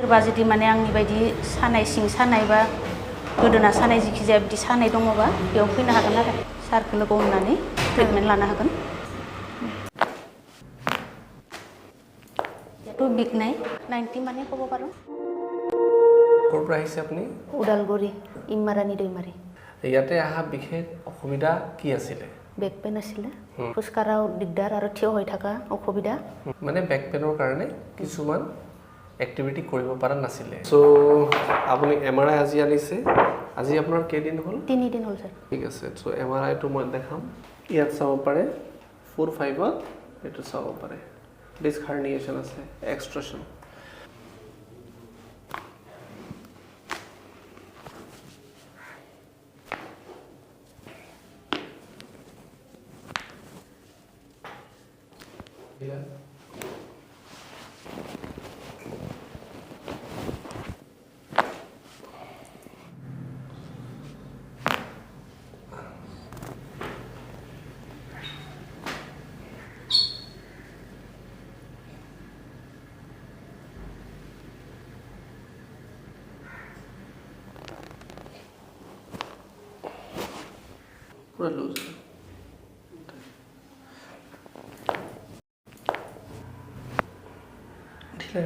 सोरबा जुदि माने आंनि बायदि सानाय सिं सानाय बा गोदोना सानाय जिखि जाया बिदि सानाय दङबा बेयाव फैनो हागोन आरो सारखौ लोगो हमनानै ट्रिटमेन्ट लानो हागोन। এটো বিগ নাই 90 মানে ক'ব পাৰো। ক'ৰ পৰা আহিছে আপুনি? উদালগুৰি ইমাৰানী দৈমাৰী। ইয়াতে আহা বিশেষ অসুবিধা কি আছিলে? বেক পেন আছিলে, খোজকাঢ়াও দিগদাৰ আৰু থিয় হৈ থকা অসুবিধা। মানে বেক পেনৰ কাৰণে কিছুমান এক্টিভিটি কৰিব পৰা নাছিলে। সো আপুনি এমআৰআই আজি আনিছে। আজি আপোনাৰ কেইদিন হ'ল? 3 দিন হ'ল স্যাৰ। ঠিক আছে। সো এমআৰআইটো মই দেখাম। ইয়াত চাব পাৰে 4-5 এইটো চাব পাৰে। ডিস্ক হাৰ্নিয়েশ্যন আছে, এক্সট্ৰুশ্যন। पूरा लूज है। ढीला है।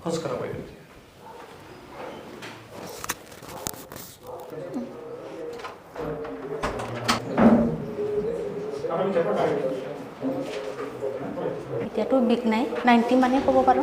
खोज करा भाई। এতিয়াতো বিগ নাই 90 মানে ক'ব পাৰো।